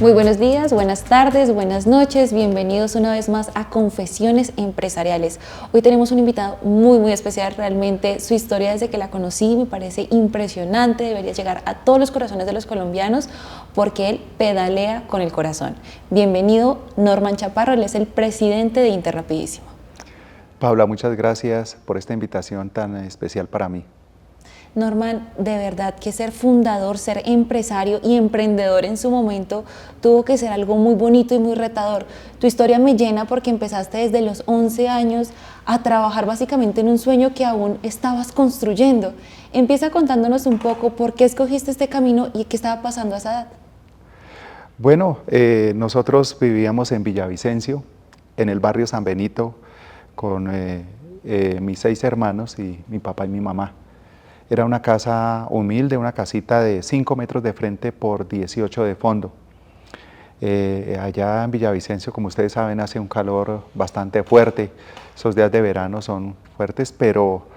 Muy buenos días, buenas tardes, buenas noches, bienvenidos una vez más a Confesiones Empresariales. Hoy tenemos un invitado muy especial, realmente su historia desde que la conocí me parece impresionante, debería llegar a todos los corazones de los colombianos porque él pedalea con el corazón. Bienvenido Norman Chaparro, él es el presidente de Interrapidísimo. Paula, muchas gracias por esta invitación tan especial para mí. Norman, de verdad que ser fundador, ser empresario y emprendedor en su momento tuvo que ser algo muy bonito y muy retador. Tu historia me llena porque empezaste desde los 11 años a trabajar básicamente en un sueño que aún estabas construyendo. Empieza contándonos un poco por qué escogiste este camino y qué estaba pasando a esa edad. Bueno, nosotros vivíamos en Villavicencio, en el barrio San Benito, con mis 6 hermanos y mi papá y mi mamá. Era una casa humilde, una casita de 5 metros de frente por 18 de fondo. Allá en Villavicencio, como ustedes saben, hace un calor bastante fuerte. Esos días de verano son fuertes, pero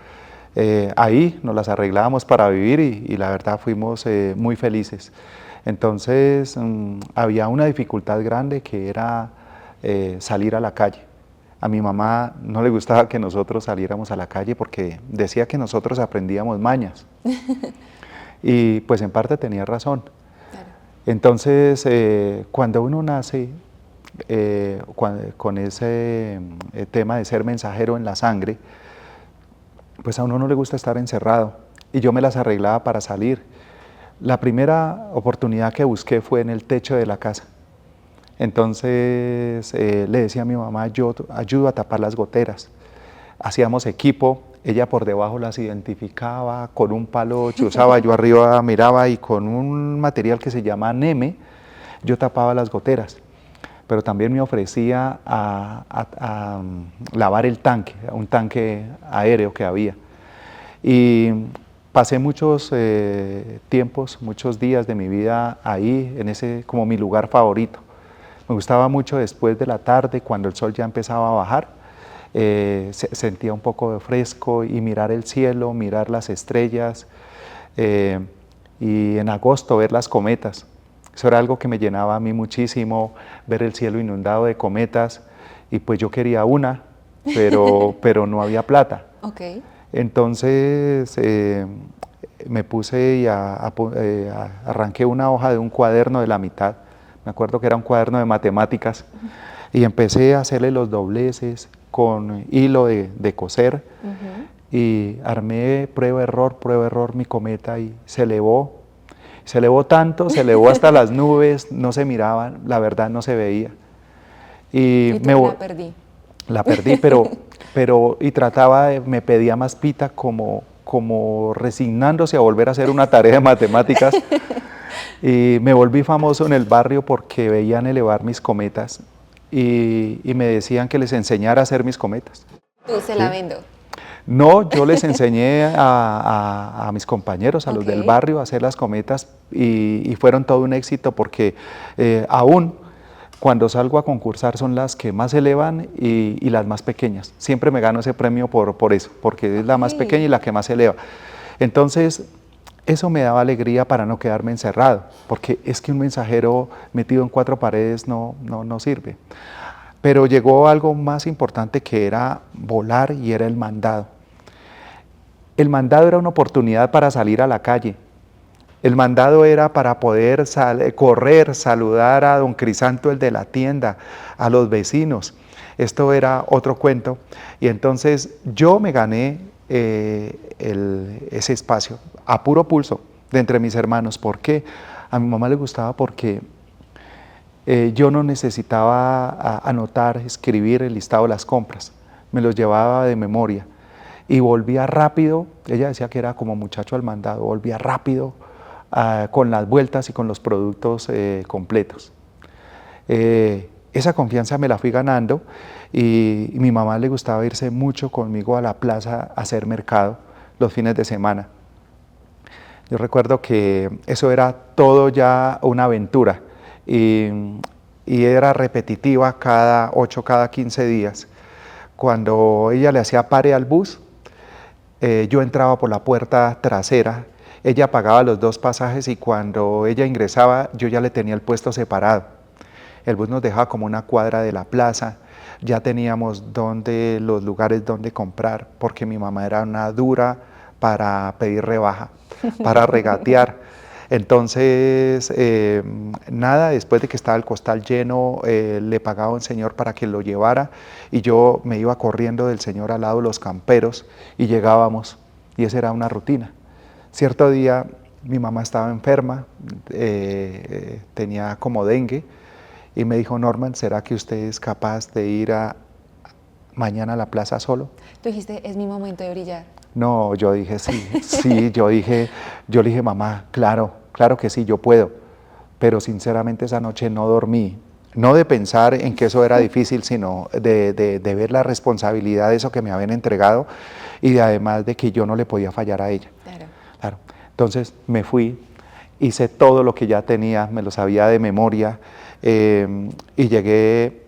ahí nos las arreglábamos para vivir y la verdad fuimos muy felices. Entonces había una dificultad grande que era salir a la calle. A mi mamá no le gustaba que nosotros saliéramos a la calle porque decía que nosotros aprendíamos mañas. Y pues en parte tenía razón. Claro. Entonces, cuando uno nace con ese tema de ser mensajero en la sangre, pues a uno no le gusta estar encerrado. Y yo me las arreglaba para salir. La primera oportunidad que busqué fue en el techo de la casa. Entonces le decía a mi mamá, yo ayudo a tapar las goteras. Hacíamos equipo, ella por debajo las identificaba, con un palo chuzaba, yo arriba miraba y con un material que se llama Neme, yo tapaba las goteras. Pero también me ofrecía a lavar el tanque, un tanque aéreo que había. Y pasé muchos tiempos, muchos días de mi vida ahí, en ese como mi lugar favorito. Me gustaba mucho después de la tarde, cuando el sol ya empezaba a bajar, sentía un poco de fresco y mirar el cielo, mirar las estrellas y en agosto ver las cometas. Eso era algo que me llenaba a mí muchísimo, ver el cielo inundado de cometas y pues yo quería una, pero no había plata. Okay. Entonces me puse y arranqué una hoja de un cuaderno de la mitad. Me acuerdo que era un cuaderno de matemáticas y empecé a hacerle los dobleces con hilo de coser y armé prueba error mi cometa y se elevó tanto, se elevó hasta las nubes, no se miraban, la verdad no se veía. Y la perdí. La perdí, pero y trataba, me pedía más pita como resignándose a volver a hacer una tarea de matemáticas. Y me volví famoso en el barrio porque veían elevar mis cometas y me decían que les enseñara a hacer mis cometas. Tú se la vendo. No, yo les enseñé a mis compañeros, a los del barrio, a hacer las cometas y fueron todo un éxito porque aún cuando salgo a concursar son las que más elevan y las más pequeñas. Siempre me gano ese premio por eso, porque es la más pequeña y la que más eleva. Entonces, eso me daba alegría para no quedarme encerrado, porque es que un mensajero metido en 4 paredes no sirve. Pero llegó algo más importante que era volar y era el mandado. El mandado era una oportunidad para salir a la calle. El mandado era para poder correr, saludar a don Crisanto, el de la tienda, a los vecinos. Esto era otro cuento. Y entonces yo me gané ese espacio a puro pulso de entre mis hermanos. ¿Por qué? A mi mamá le gustaba porque yo no necesitaba anotar, escribir el listado de las compras, me los llevaba de memoria y volvía rápido. Ella decía que era como muchacho al mandado, volvía rápido con las vueltas y con los productos completos. Esa confianza me la fui ganando y mi mamá le gustaba irse mucho conmigo a la plaza a hacer mercado los fines de semana. Yo recuerdo que eso era todo ya una aventura y era repetitiva cada 8, cada 15 días. Cuando ella le hacía pare al bus, yo entraba por la puerta trasera, ella pagaba los 2 pasajes y cuando ella ingresaba yo ya le tenía el puesto separado. el bus nos dejaba como una cuadra de la plaza, ya teníamos los lugares donde comprar, porque mi mamá era una dura para pedir rebaja, para regatear. Entonces, nada, después de que estaba el costal lleno, le pagaba a un señor para que lo llevara y yo me iba corriendo del señor al lado de los camperos y llegábamos y esa era una rutina. Cierto día mi mamá estaba enferma, tenía como dengue y me dijo, Norman, ¿será que usted es capaz de ir mañana a la plaza solo? Tú dijiste, es mi momento de brillar. No, yo dije sí, sí, yo le dije, mamá, claro, claro que sí, yo puedo. Pero sinceramente esa noche no dormí, no de pensar en que eso era difícil, sino de ver la responsabilidad de eso que me habían entregado y además de que yo no le podía fallar a ella. Claro. Claro. Entonces me fui, hice todo lo que ya tenía, me lo sabía de memoria y llegué,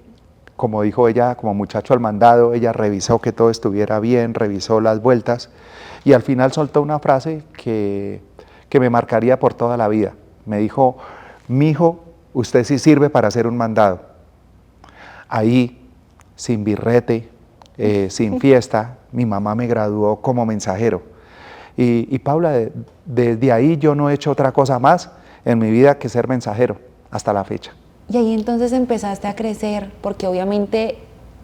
como dijo ella, como muchacho al mandado, ella revisó que todo estuviera bien, revisó las vueltas y al final soltó una frase que me marcaría por toda la vida. Me dijo, mijo, usted sí sirve para hacer un mandado. Ahí, sin birrete, sin fiesta, mi mamá me graduó como mensajero. Y Paula, desde ahí yo no he hecho otra cosa más en mi vida que ser mensajero hasta la fecha. Y ahí entonces empezaste a crecer, porque obviamente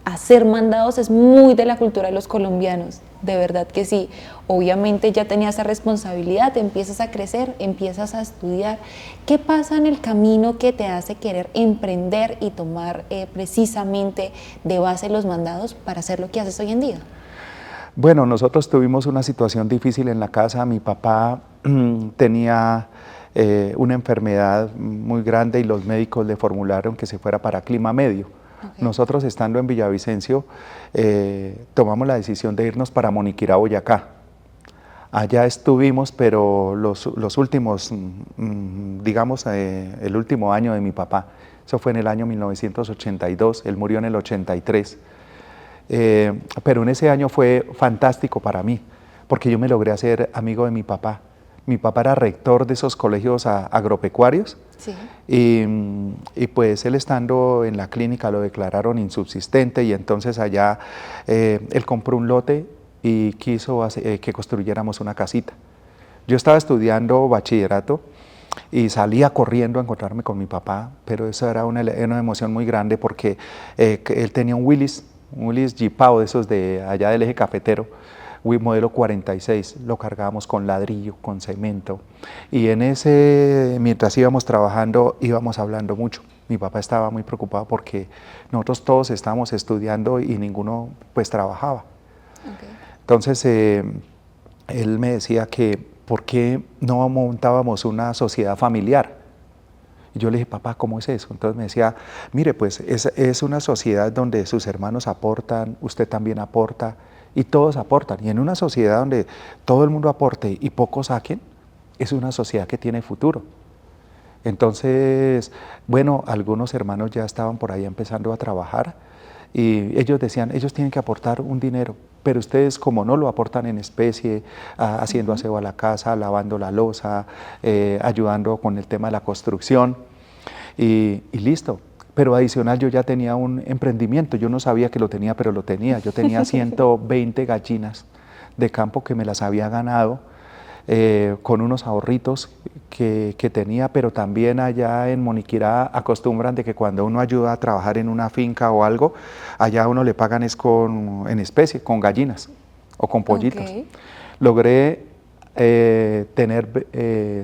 hacer mandados es muy de la cultura de los colombianos, de verdad que sí. Obviamente ya tenías esa responsabilidad, empiezas a crecer, empiezas a estudiar. ¿Qué pasa en el camino que te hace querer emprender y tomar precisamente de base los mandados para hacer lo que haces hoy en día? Bueno, nosotros tuvimos una situación difícil en la casa. Mi papá tenía una enfermedad muy grande y los médicos le formularon que se fuera para clima medio. Okay. Nosotros estando en Villavicencio tomamos la decisión de irnos para Moniquirá, Boyacá. Allá estuvimos, pero los últimos, digamos, el último año de mi papá, eso fue en el año 1982, él murió en el 83. Pero en ese año fue fantástico para mí, porque yo me logré hacer amigo de mi papá. Mi papá era rector de esos colegios agropecuarios. Sí. Y pues él estando en la clínica lo declararon insubsistente y entonces allá él compró un lote y quiso que construyéramos una casita. Yo estaba estudiando bachillerato y salía corriendo a encontrarme con mi papá, pero eso era una emoción muy grande porque él tenía un Willys Jeepao de esos de allá del eje cafetero, modelo 46, lo cargábamos con ladrillo, con cemento, y mientras íbamos trabajando, íbamos hablando mucho. Mi papá estaba muy preocupado porque nosotros todos estábamos estudiando y ninguno pues trabajaba. Okay. Entonces él me decía que ¿por qué no montábamos una sociedad familiar? Y yo le dije, papá, ¿cómo es eso? Entonces me decía, mire, pues es una sociedad donde sus hermanos aportan, usted también aporta, y todos aportan. Y en una sociedad donde todo el mundo aporte y pocos saquen, es una sociedad que tiene futuro. Entonces, bueno, algunos hermanos ya estaban por ahí empezando a trabajar y ellos decían, ellos tienen que aportar un dinero, pero ustedes como no lo aportan en especie, haciendo aseo a la casa, lavando la loza, ayudando con el tema de la construcción y listo. Pero adicional yo ya tenía un emprendimiento, yo no sabía que lo tenía, pero lo tenía. Yo tenía 120 gallinas de campo que me las había ganado con unos ahorritos que tenía, pero también allá en Moniquirá acostumbran de que cuando uno ayuda a trabajar en una finca o algo, allá a uno le pagan es en especie, con gallinas o con pollitos. Okay. Logré tener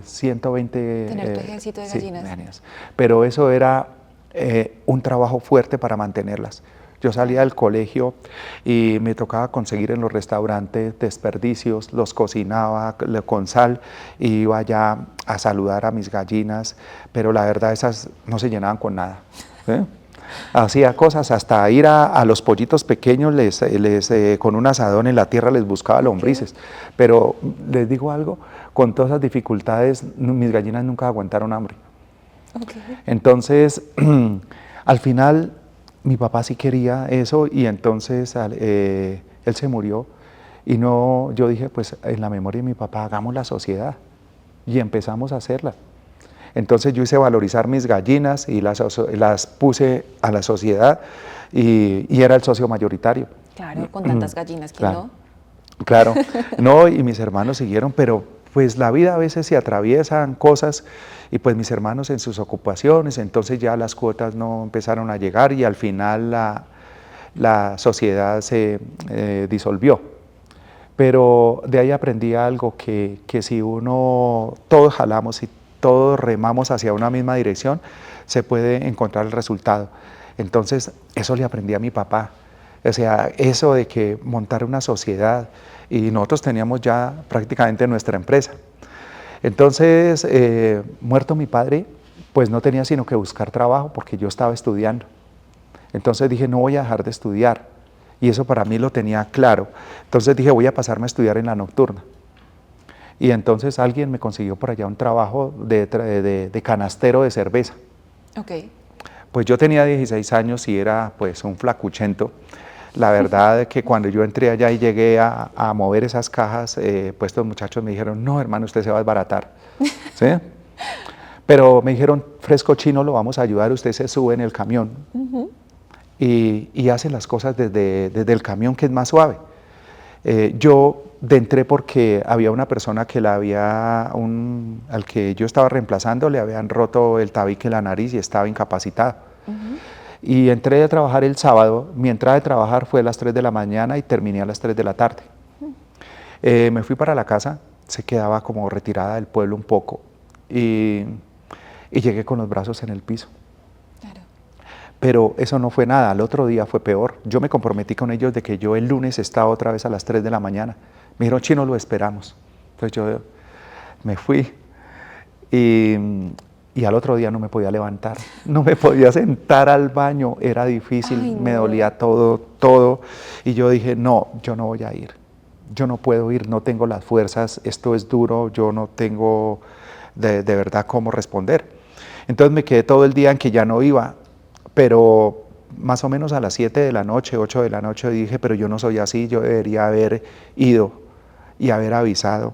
120... Tener tu ejército de gallinas. Sí, pero eso era un trabajo fuerte para mantenerlas. Yo salía del colegio y me tocaba conseguir en los restaurantes desperdicios, los cocinaba con sal y iba allá a saludar a mis gallinas, pero la verdad esas no se llenaban con nada. Hacía cosas, hasta ir a los pollitos pequeños, con un asadón en la tierra les buscaba lombrices, pero les digo algo, con todas esas dificultades mis gallinas nunca aguantaron hambre. Okay. Entonces, al final, mi papá sí quería eso y entonces él se murió y yo dije, pues en la memoria de mi papá hagamos la sociedad y empezamos a hacerla. Entonces yo hice valorizar mis gallinas y las puse a la sociedad y era el socio mayoritario. Claro, con tantas gallinas, ¿quién Claro. no? Claro, no, y mis hermanos siguieron, pero pues la vida a veces se atraviesan cosas y pues mis hermanos en sus ocupaciones, entonces ya las cuotas no empezaron a llegar y al final la sociedad se disolvió. Pero de ahí aprendí algo, que si todos jalamos y todos remamos hacia una misma dirección, se puede encontrar el resultado. Entonces eso le aprendí a mi papá. O sea, eso de que montar una sociedad y nosotros teníamos ya prácticamente nuestra empresa. Entonces, muerto mi padre, pues no tenía sino que buscar trabajo porque yo estaba estudiando. Entonces dije, no voy a dejar de estudiar. Y eso para mí lo tenía claro. Entonces dije, voy a pasarme a estudiar en la nocturna. Y entonces alguien me consiguió por allá un trabajo de canastero de cerveza. Ok. Pues yo tenía 16 años y era pues un flacuchento. La verdad es que cuando yo entré allá y llegué a mover esas cajas, pues estos muchachos me dijeron, no hermano, usted se va a desbaratar. ¿Sí? Pero me dijeron, fresco chino, lo vamos a ayudar, usted se sube en el camión y hace las cosas desde el camión, que es más suave. Yo entré porque había una persona que al que yo estaba reemplazando, le habían roto el tabique en la nariz y estaba incapacitado. Y entré a trabajar el sábado. Mi entrada de trabajar fue a las 3 de la mañana y terminé a las 3 de la tarde. Me fui para la casa, se quedaba como retirada del pueblo un poco y llegué con los brazos en el piso. Claro. Pero eso no fue nada, al otro día fue peor. Yo me comprometí con ellos de que yo el lunes estaba otra vez a las 3 de la mañana. Me dijeron, chino, lo esperamos. Entonces yo me fui y al otro día no me podía levantar, no me podía sentar al baño, era difícil, Ay, me no. dolía todo. Y yo dije, no, yo no voy a ir, yo no puedo ir, no tengo las fuerzas, esto es duro, yo no tengo de verdad cómo responder. Entonces me quedé todo el día en que ya no iba, pero más o menos a las 7 de la noche, 8 de la noche dije, pero yo no soy así, yo debería haber ido y haber avisado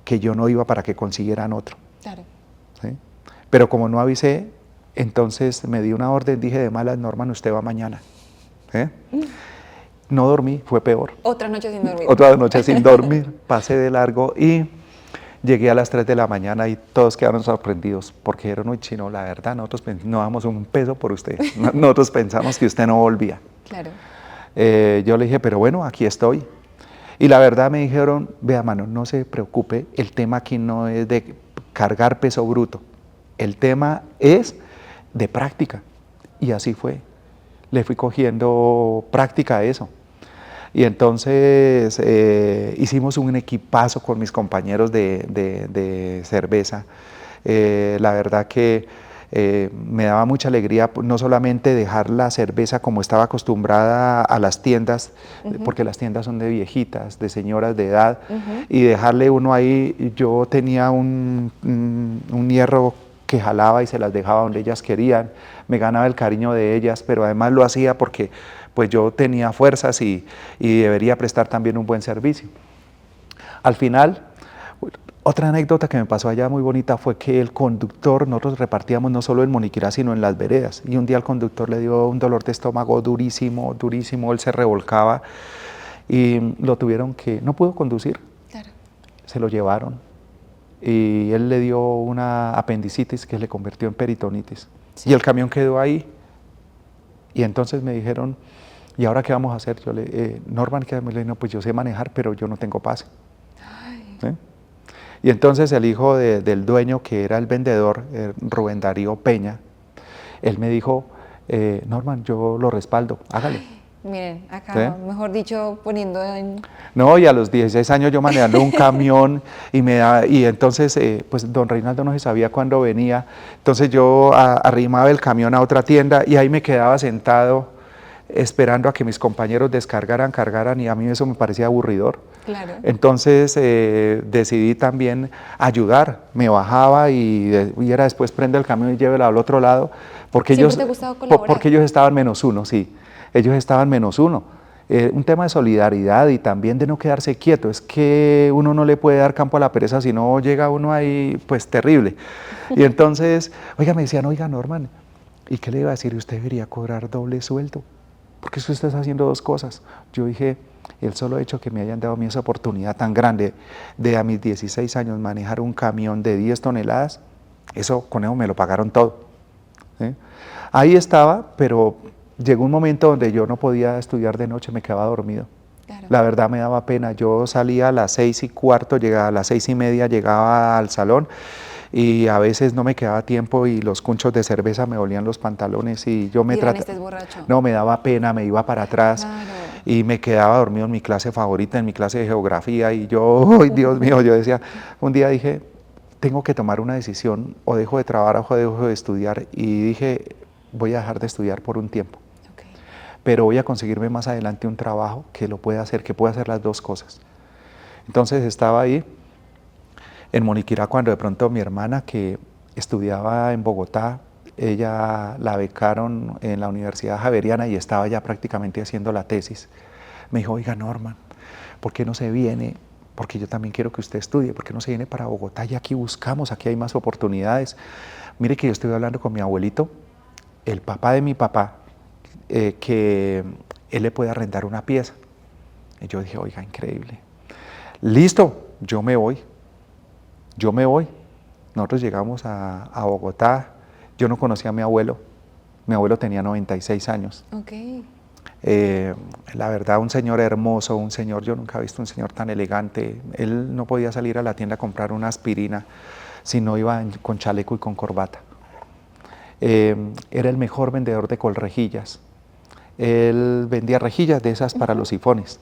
que yo no iba para que consiguieran otro. Claro. ¿Sí? Pero como no avisé, entonces me di una orden, dije, de malas, Norman, usted va mañana. No dormí, fue peor. Otra noche sin dormir. Otra noche sin dormir, pasé de largo y llegué a las 3 de la mañana y todos quedaron sorprendidos porque dijeron, uy, chino, la verdad, nosotros no damos un peso por usted. Nosotros pensamos que usted no volvía. Claro. Yo le dije, pero bueno, aquí estoy. Y la verdad me dijeron, vea, mano, no se preocupe, el tema aquí no es de cargar peso bruto, el tema es de práctica. Y así fue, le fui cogiendo práctica a eso. Y entonces hicimos un equipazo con mis compañeros de cerveza. La verdad que me daba mucha alegría no solamente dejar la cerveza como estaba acostumbrada a las tiendas, porque las tiendas son de viejitas, de señoras de edad, y dejarle uno ahí. Yo tenía un hierro que jalaba y se las dejaba donde ellas querían, me ganaba el cariño de ellas, pero además lo hacía porque pues yo tenía fuerzas y debería prestar también un buen servicio. Al final, otra anécdota que me pasó allá muy bonita fue que el conductor, nosotros repartíamos no solo en Moniquirá, sino en las veredas, y un día al conductor le dio un dolor de estómago durísimo, durísimo, él se revolcaba y lo tuvieron que, no pudo conducir, Claro. se lo llevaron y él le dio una apendicitis que le convirtió en peritonitis. Sí. Y el camión quedó ahí y entonces me dijeron, ¿y ahora qué vamos a hacer? Yo Norman, ¿qué? Le dije, no, pues yo sé manejar, pero yo no tengo pase. ¿Sí? Y entonces el hijo del dueño, que era el vendedor, Rubén Darío Peña, él me dijo, Norman, yo lo respaldo, hágale. Miren, acá, ¿Sí? mejor dicho, poniendo en... No, y a los 16 años yo manejando un camión y entonces pues don Reinaldo no se sabía cuándo venía, entonces yo arrimaba el camión a otra tienda y ahí me quedaba sentado esperando a que mis compañeros cargaran, y a mí eso me parecía aburridor. Claro. Entonces decidí también ayudar, me bajaba y era después prende el camión y llévela al otro lado, porque ¿Siempre te ha gustado colaborar? porque ellos estaban -1, sí, ellos estaban -1. Un tema de solidaridad y también de no quedarse quieto. Es que uno no le puede dar campo a la pereza, si no llega uno ahí, pues terrible. Y entonces, oiga, me decían, oiga, Norman, ¿y qué le iba a decir? Usted debería cobrar doble sueldo, porque es que usted está haciendo dos cosas. Yo dije, el solo hecho que me hayan dado a mí esa oportunidad tan grande de a mis 16 años manejar un camión de 10 toneladas, eso con eso me lo pagaron todo. ¿Sí? Ahí estaba, pero llegó un momento donde yo no podía estudiar de noche, me quedaba dormido. Claro. La verdad me daba pena. Yo salía a las 6:15, llegaba a las 6:30, llegaba al salón y a veces no me quedaba tiempo y los cunchos de cerveza me olían los pantalones y yo me trataba... ¿Estás borracho? No, me daba pena, me iba para atrás. Claro. Y me quedaba dormido en mi clase favorita, en mi clase de geografía y yo, ¡ay, Dios mío! Yo decía, un día dije, tengo que tomar una decisión, o dejo de trabajar o dejo de estudiar, y dije, voy a dejar de estudiar por un tiempo, pero voy a conseguirme más adelante un trabajo que lo pueda hacer, que pueda hacer las dos cosas. Entonces estaba ahí en Moniquirá cuando de pronto mi hermana, que estudiaba en Bogotá, ella la becaron en la Universidad Javeriana y estaba ya prácticamente haciendo la tesis. Me dijo, oiga, Norman, ¿por qué no se viene? Porque yo también quiero que usted estudie, ¿por qué no se viene para Bogotá? Y aquí buscamos, aquí hay más oportunidades. Mire que yo estoy hablando con mi abuelito, el papá de mi papá, que él le puede arrendar una pieza. Y yo dije, oiga, increíble. Listo, yo me voy. Nosotros llegamos a Bogotá. Yo no conocía a mi abuelo tenía 96 años. Okay. La verdad, un señor hermoso, un señor, yo nunca he visto un señor tan elegante. Él no podía salir a la tienda a comprar una aspirina si no iba con chaleco y con corbata. Era el mejor vendedor de colrejillas. Él vendía rejillas de esas para los sifones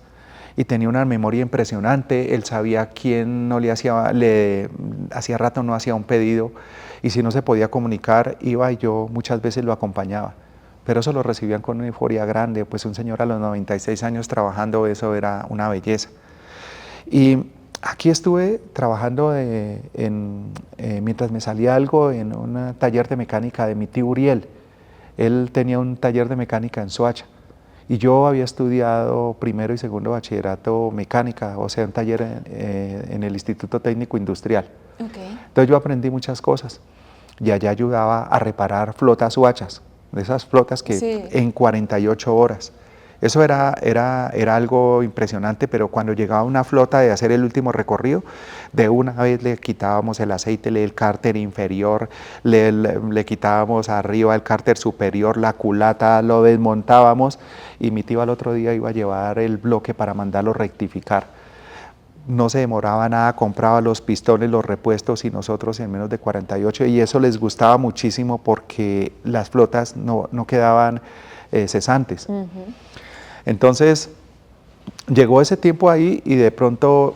y tenía una memoria impresionante. Él sabía quién no hacía rato no hacía un pedido, y si no se podía comunicar, iba y yo muchas veces lo acompañaba, pero eso lo recibían con una euforia grande. Pues un señor a los 96 años trabajando, eso era una belleza. Y aquí estuve trabajando mientras me salía algo en un taller de mecánica de mi tío Uriel. Él tenía un taller de mecánica en Soacha y yo había estudiado primero y segundo bachillerato mecánica, o sea, un taller en el Instituto Técnico Industrial. Okay. Entonces yo aprendí muchas cosas y allá ayudaba a reparar flotas Soachas, de esas flotas que sí, en 48 horas. Eso era algo impresionante, pero cuando llegaba una flota de hacer el último recorrido, de una vez le quitábamos el aceite, el cárter inferior, le quitábamos arriba el cárter superior, la culata, lo desmontábamos, y mi tío al otro día iba a llevar el bloque para mandarlo rectificar. No se demoraba nada, compraba los pistones, los repuestos, y nosotros en menos de 48, y eso les gustaba muchísimo porque las flotas no quedaban cesantes. Entonces, llegó ese tiempo ahí y de pronto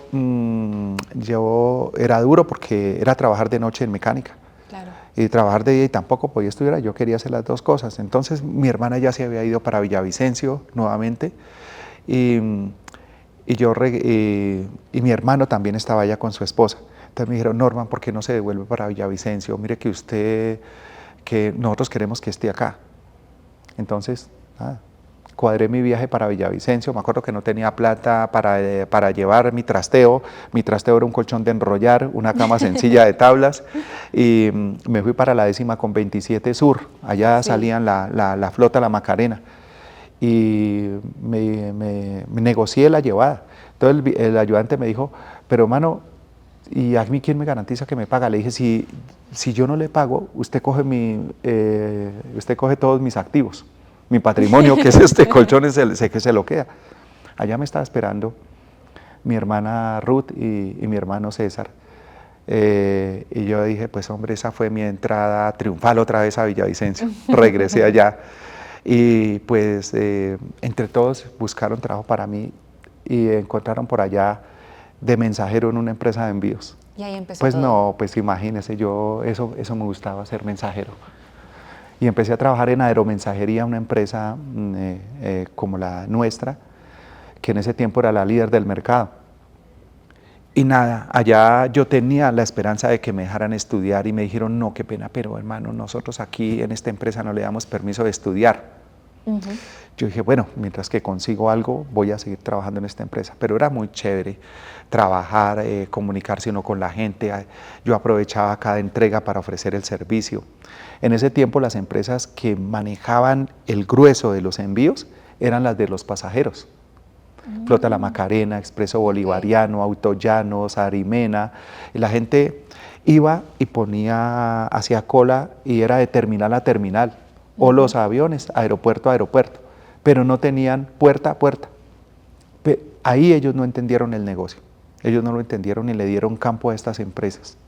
yo era duro porque era trabajar de noche en mecánica. Claro. Y trabajar de día, y tampoco podía estudiar, yo quería hacer las dos cosas. Entonces mi hermana ya se había ido para Villavicencio nuevamente y mi hermano también estaba allá con su esposa. Entonces me dijeron, Norman, ¿por qué no se devuelve para Villavicencio? Mire que nosotros queremos que esté acá. Entonces, cuadré mi viaje para Villavicencio. Me acuerdo que no tenía plata para llevar mi trasteo. Mi trasteo era un colchón de enrollar, una cama sencilla de tablas, y me fui para la 10ª con 27 Sur. Allá salían la flota, la Macarena, y me negocié la llevada. Entonces el ayudante me dijo, pero hermano, ¿y a mí quién me garantiza que me paga? Le dije, si yo no le pago, usted coge todos mis activos. Mi patrimonio, que es este colchón, que se lo queda. Allá me estaba esperando mi hermana Ruth y mi hermano César. Y yo dije, pues hombre, esa fue mi entrada triunfal otra vez a Villavicencio. Regresé allá y pues entre todos buscaron trabajo para mí y encontraron por allá de mensajero en una empresa de envíos. Y ahí empezó Pues todo. no, pues imagínese, eso me gustaba, ser mensajero. Y empecé a trabajar en aeromensajería, una empresa como la nuestra, que en ese tiempo era la líder del mercado. Y nada, allá yo tenía la esperanza de que me dejaran estudiar y me dijeron, no, qué pena, pero hermano, nosotros aquí en esta empresa no le damos permiso de estudiar. Ujú. Yo dije, bueno, mientras que consigo algo, voy a seguir trabajando en esta empresa. Pero era muy chévere trabajar, comunicarse uno con la gente. Yo aprovechaba cada entrega para ofrecer el servicio. En ese tiempo las empresas que manejaban el grueso de los envíos eran las de los pasajeros. Flota La Macarena, Expreso Bolivariano, Autollanos, Arimena. Y la gente iba y ponía, hacía cola y era de terminal a terminal. O los aviones, aeropuerto a aeropuerto. Pero no tenían puerta a puerta. Ahí ellos no entendieron el negocio. Ellos no lo entendieron y le dieron campo a estas empresas.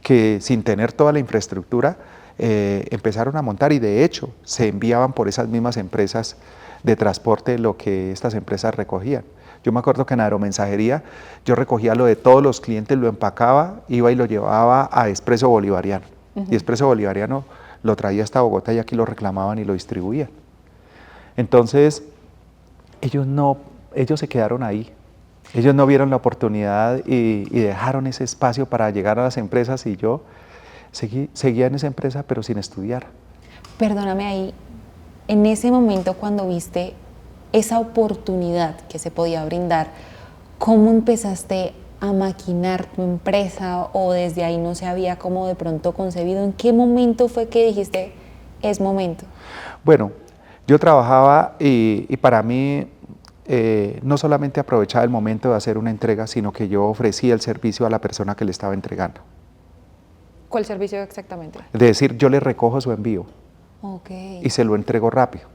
Que sin tener toda la infraestructura empezaron a montar y de hecho se enviaban por esas mismas empresas de transporte lo que estas empresas recogían. Yo me acuerdo que en aeromensajería yo recogía lo de todos los clientes, lo empacaba, iba y lo llevaba a Expreso Bolivariano. Y Expreso Bolivariano lo traía hasta Bogotá y aquí lo reclamaban y lo distribuían. Entonces, ellos se quedaron ahí. Ellos no vieron la oportunidad y dejaron ese espacio para llegar a las empresas y yo seguía en esa empresa pero sin estudiar. Perdóname ahí, en ese momento cuando viste esa oportunidad que se podía brindar, ¿cómo empezaste a maquinar tu empresa o desde ahí no se había como de pronto concebido? ¿En qué momento fue que dijiste, es momento? Bueno, yo trabajaba y para mí no solamente aprovechaba el momento de hacer una entrega, sino que yo ofrecía el servicio a la persona que le estaba entregando. ¿Cuál servicio exactamente? Es decir, yo le recojo su envío y se lo entrego rápido.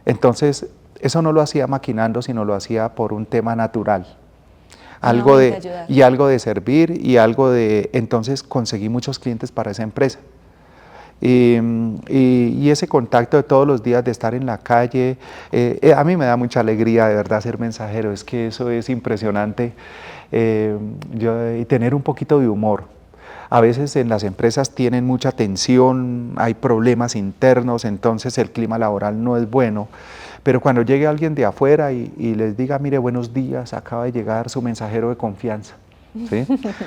Entonces, eso no lo hacía maquinando, sino lo hacía por un tema natural. Algo de servir y algo de... Entonces conseguí muchos clientes para esa empresa. Y ese contacto de todos los días de estar en la calle, a mí me da mucha alegría de verdad ser mensajero, es que eso es impresionante, y tener un poquito de humor. A veces en las empresas tienen mucha tensión, hay problemas internos, entonces el clima laboral no es bueno, pero cuando llegue alguien de afuera y les diga, mire, buenos días, acaba de llegar su mensajero de confianza, ¿sí?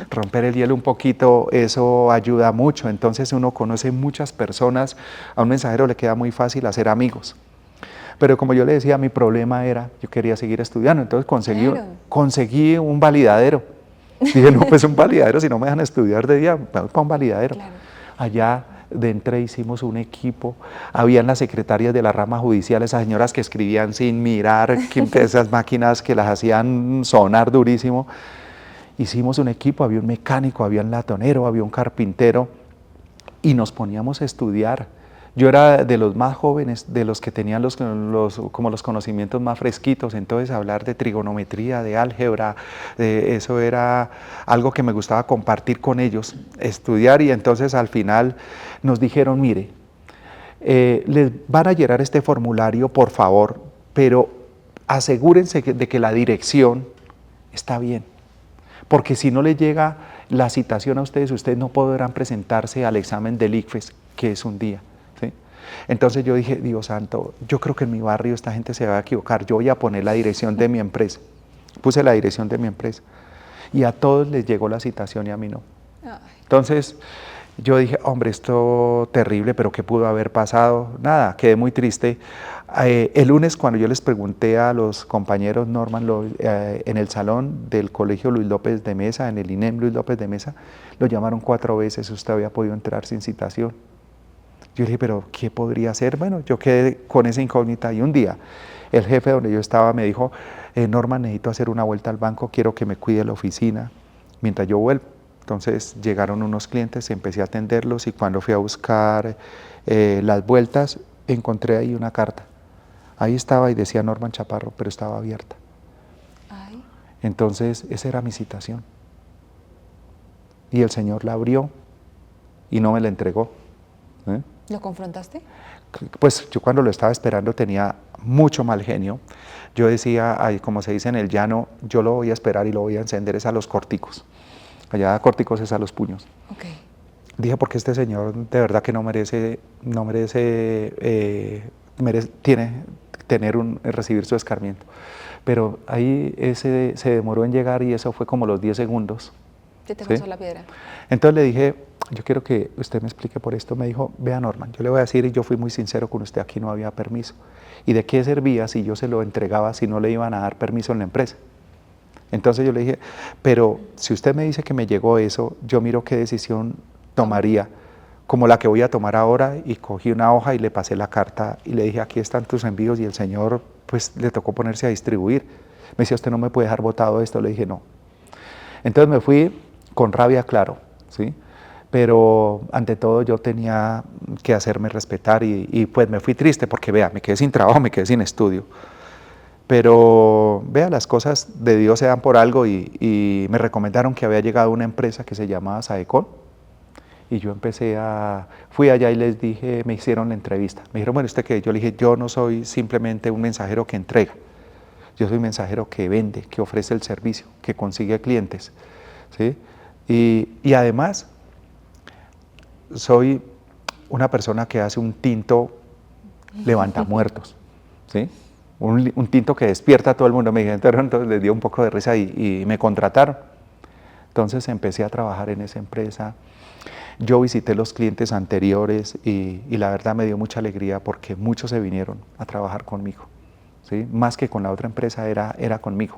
Romper el hielo un poquito, eso ayuda mucho. Entonces uno conoce muchas personas, a un mensajero le queda muy fácil hacer amigos. Pero como yo le decía, mi problema era, yo quería seguir estudiando, entonces conseguí un validadero. Dije, no, pues un validadero, si no me dejan estudiar de día, me voy para un validadero. Claro. Allá de entré, hicimos un equipo, habían las secretarias de la rama judicial, esas señoras que escribían sin mirar, esas máquinas que las hacían sonar durísimo. Hicimos un equipo, había un mecánico, había un latonero, había un carpintero y nos poníamos a estudiar. Yo era de los más jóvenes, de los que tenían como los conocimientos más fresquitos, entonces hablar de trigonometría, de álgebra, eso era algo que me gustaba compartir con ellos, estudiar, y entonces al final nos dijeron, mire, les van a llenar este formulario, por favor, pero asegúrense de que la dirección está bien. Porque si no le llega la citación a ustedes no podrán presentarse al examen del ICFES, que es un día. ¿Sí? Entonces yo dije, Dios santo, yo creo que en mi barrio esta gente se va a equivocar, yo voy a poner la dirección de mi empresa. Puse la dirección de mi empresa y a todos les llegó la citación y a mí no. Entonces yo dije, hombre, esto terrible, pero ¿qué pudo haber pasado? Nada, quedé muy triste. El lunes, cuando yo les pregunté a los compañeros Norman en el salón del Colegio Luis López de Mesa, en el INEM Luis López de Mesa, lo llamaron 4 veces, usted había podido entrar sin citación. Yo dije, pero ¿qué podría hacer? Bueno, yo quedé con esa incógnita y un día el jefe donde yo estaba me dijo, Norman, necesito hacer una vuelta al banco, quiero que me cuide la oficina mientras yo vuelvo. Entonces llegaron unos clientes, empecé a atenderlos y cuando fui a buscar las vueltas, encontré ahí una carta. Ahí estaba y decía Norman Chaparro, pero estaba abierta. Ay. Entonces esa era mi citación. Y el Señor la abrió y no me la entregó. ¿Lo confrontaste? Pues yo cuando lo estaba esperando tenía mucho mal genio. Yo decía, como se dice en el llano, yo lo voy a esperar y lo voy a encender es a los corticos. Allá corticos es a los puños. Okay. Dije, porque este señor de verdad que recibir su escarmiento. Pero ahí se demoró en llegar y eso fue como los 10 segundos. ¿Qué te pasó la piedra? Entonces le dije, yo quiero que usted me explique por esto. Me dijo, vea Norman, yo le voy a decir, y yo fui muy sincero con usted, aquí no había permiso. ¿Y de qué servía si yo se lo entregaba si no le iban a dar permiso en la empresa? Entonces yo le dije, pero si usted me dice que me llegó eso, yo miro qué decisión tomaría, como la que voy a tomar ahora, y cogí una hoja y le pasé la carta y le dije, aquí están tus envíos, y el señor pues le tocó ponerse a distribuir. Me decía, usted no me puede dejar botado esto. Le dije, no. Entonces me fui con rabia, claro, ¿sí? Pero ante todo yo tenía que hacerme respetar y pues me fui triste porque vea, me quedé sin trabajo, me quedé sin estudio. Pero vea, las cosas de Dios se dan por algo y me recomendaron que había llegado una empresa que se llamaba Saecon y yo fui allá y les dije, me hicieron la entrevista. Me dijeron, bueno, ¿usted qué? Yo le dije, yo no soy simplemente un mensajero que entrega, yo soy un mensajero que vende, que ofrece el servicio, que consigue clientes, ¿sí? Y además soy una persona que hace un tinto levantamuertos, ¿sí? Un tinto que despierta a todo el mundo. Me dijeron, entonces les dio un poco de risa y me contrataron. Entonces empecé a trabajar en esa empresa. Yo visité los clientes anteriores y la verdad me dio mucha alegría porque muchos se vinieron a trabajar conmigo, ¿sí? Más que con la otra empresa era conmigo.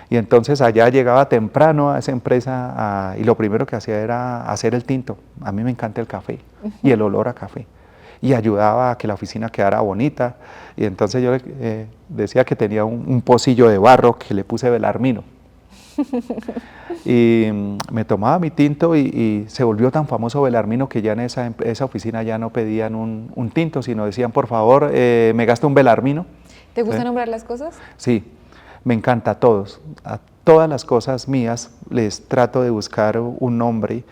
Y entonces allá llegaba temprano a esa empresa y lo primero que hacía era hacer el tinto. A mí me encanta el café y el olor a café. Y ayudaba a que la oficina quedara bonita. Y entonces yo decía que tenía un pocillo de barro que le puse belarmino. Y me tomaba mi tinto y se volvió tan famoso belarmino que ya en esa oficina ya no pedían un tinto, sino decían, por favor, me gasta un belarmino. ¿Te gusta nombrar las cosas? Sí, me encanta a todos. A todas las cosas mías les trato de buscar un nombre,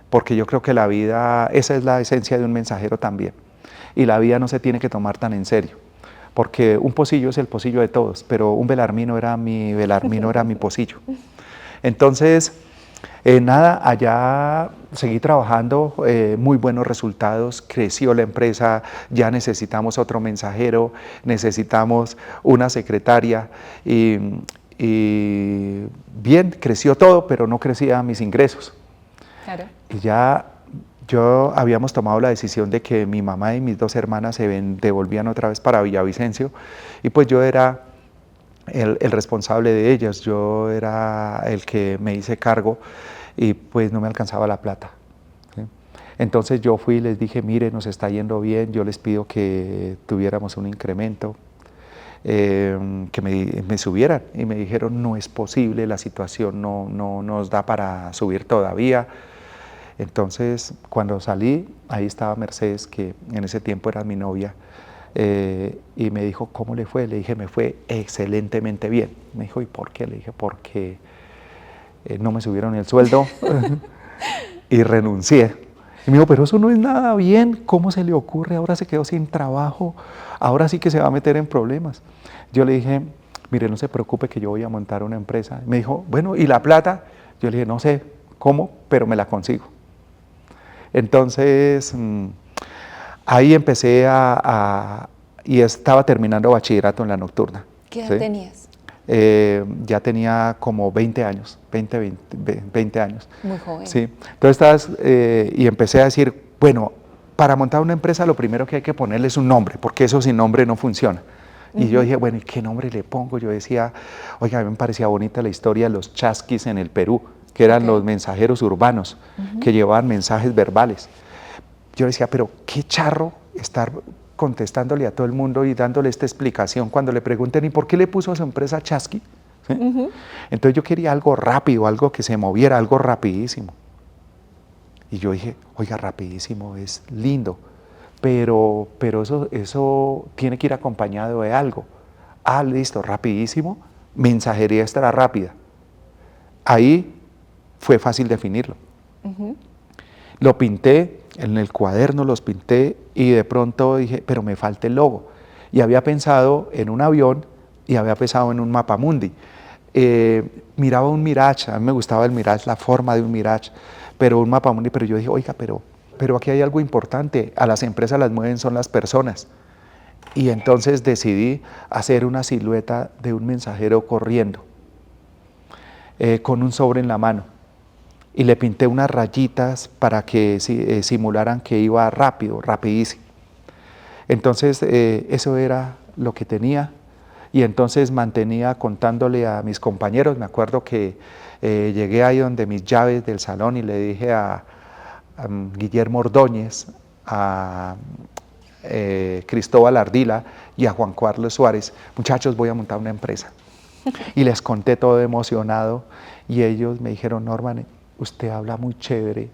porque yo creo que la vida, esa es la esencia de un mensajero también. Y la vida no se tiene que tomar tan en serio, porque un pocillo es el pocillo de todos, pero un belarmino era mi pocillo. Entonces, nada, allá seguí trabajando, muy buenos resultados, creció la empresa, ya necesitamos otro mensajero, necesitamos una secretaria y bien, creció todo, pero no crecían mis ingresos. Claro. Y ya habíamos tomado la decisión de que mi mamá y mis dos hermanas se devolvían otra vez para Villavicencio y pues yo era el responsable de ellas, yo era el que me hice cargo y pues no me alcanzaba la plata, ¿sí? Entonces yo fui y les dije, mire, nos está yendo bien, yo les pido que tuviéramos un incremento, que me subieran, y me dijeron, no es posible, la situación no nos da para subir todavía. Entonces cuando salí, ahí estaba Mercedes, que en ese tiempo era mi novia, y me dijo, ¿cómo le fue? Le dije, me fue excelentemente bien. Me dijo, ¿y por qué? Le dije, porque no me subieron el sueldo y renuncié. Y me dijo, pero eso no es nada bien, ¿cómo se le ocurre? Ahora se quedó sin trabajo, ahora sí que se va a meter en problemas. Yo le dije, mire, no se preocupe que yo voy a montar una empresa. Me dijo, bueno, ¿y la plata? Yo le dije, no sé cómo, pero me la consigo. Entonces, ahí empecé y estaba terminando bachillerato en la nocturna. ¿Qué edad ¿sí? tenías? Ya tenía como 20 años, 20 años. Muy joven. Sí. Entonces y empecé a decir, bueno, para montar una empresa lo primero que hay que ponerle es un nombre, porque eso sin nombre no funciona. Y yo dije, bueno, ¿y qué nombre le pongo? Yo decía, oiga, a mí me parecía bonita la historia de los chasquis en el Perú, que eran los mensajeros urbanos, que llevaban mensajes verbales. Yo decía, pero qué charro estar contestándole a todo el mundo y dándole esta explicación cuando le pregunten, ¿y por qué le puso a su empresa Chasqui? ¿Sí? Entonces yo quería algo rápido, algo que se moviera, algo rapidísimo. Y yo dije, oiga, rapidísimo es lindo, pero eso tiene que ir acompañado de algo. Ah, listo, rapidísimo, mensajería extra rápida. Ahí fue fácil definirlo. Lo pinté, en el cuaderno los pinté y de pronto dije, pero me falta el logo. Y había pensado en un avión y había pensado en un mapamundi. Miraba un Mirage, a mí me gustaba el Mirage, la forma de un Mirage, pero un mapamundi, pero yo dije, oiga, pero aquí hay algo importante, a las empresas las mueven son las personas. Y entonces decidí hacer una silueta de un mensajero corriendo, con un sobre en la mano. y le pinté unas rayitas para que simularan que iba rápido, rapidísimo. Entonces eso era lo que tenía, y entonces mantenía contándole a mis compañeros. Me acuerdo que llegué ahí donde mis llaves del salón y le dije a Guillermo Ordóñez, a Cristóbal Ardila y a Juan Carlos Suárez: muchachos, voy a montar una empresa. Y les conté todo emocionado, y ellos me dijeron: Norman, usted habla muy chévere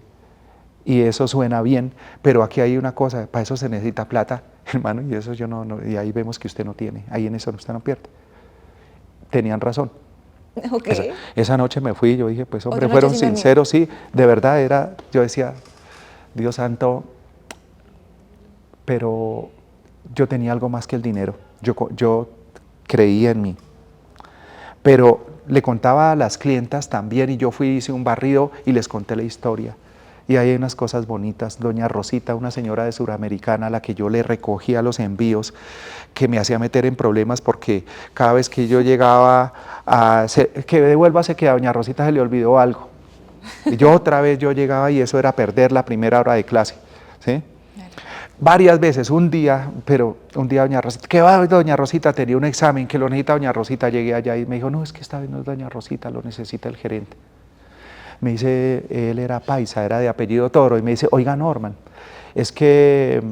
y eso suena bien, pero aquí hay una cosa, para eso se necesita plata, hermano, y eso yo no, y ahí vemos que usted no tiene, ahí en eso usted no pierde. Tenían razón. Okay. Esa noche me fui y yo dije, pues hombre, Otra noche fueron sin dormir. sinceros, sí, de verdad era, yo decía, Dios santo, pero yo tenía algo más que el dinero, yo creía en mí. Pero le contaba a las clientas también, y yo fui, hice un barrido y les conté la historia. Y ahí hay unas cosas bonitas. Doña Rosita, una señora de Suramericana a la que yo le recogía los envíos, que me hacía meter en problemas porque cada vez que yo llegaba que devuélvase, que a doña Rosita se le olvidó algo. Y yo otra vez yo llegaba y eso era perder la primera hora de clase, ¿sí? Varias veces, un día doña Rosita, ¿qué va doña Rosita? Tenía un examen que lo necesita doña Rosita. Llegué allá y me dijo: no, es que esta vez no es doña Rosita, lo necesita el gerente. Me dice, él era paisa, era de apellido Toro, y me dice: oiga, Norman, es que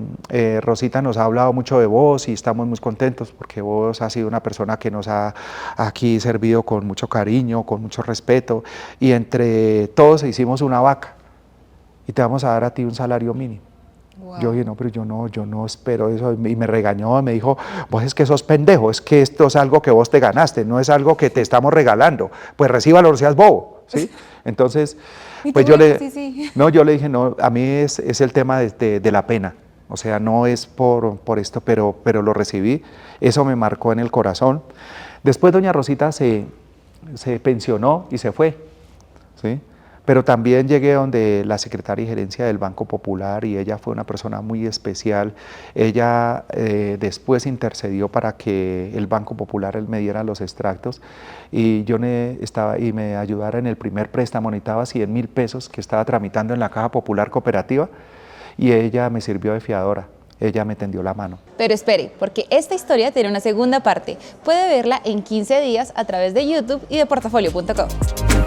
Rosita nos ha hablado mucho de vos y estamos muy contentos porque vos has sido una persona que nos ha aquí servido con mucho cariño, con mucho respeto, y entre todos hicimos una vaca y te vamos a dar a ti un salario mínimo. Wow. Yo dije: no, pero yo no espero eso. Y me regañó, me dijo: vos es que sos pendejo, es que esto es algo que vos te ganaste, no es algo que te estamos regalando, pues recíbalo, no seas bobo, ¿sí? Entonces, pues yo le dije: no, a mí es el tema de la pena, o sea, no es por esto, pero lo recibí, eso me marcó en el corazón. Después doña Rosita se pensionó y se fue, ¿sí? Pero también llegué donde la secretaria y gerencia del Banco Popular, y ella fue una persona muy especial. Ella después intercedió para que el Banco Popular me diera los extractos, y yo me ayudara en el primer préstamo. Necesitaba 100.000 pesos que estaba tramitando en la Caja Popular Cooperativa, y ella me sirvió de fiadora. Ella me tendió la mano. Pero espere, porque esta historia tiene una segunda parte. Puede verla en 15 días a través de YouTube y de portafolio.com.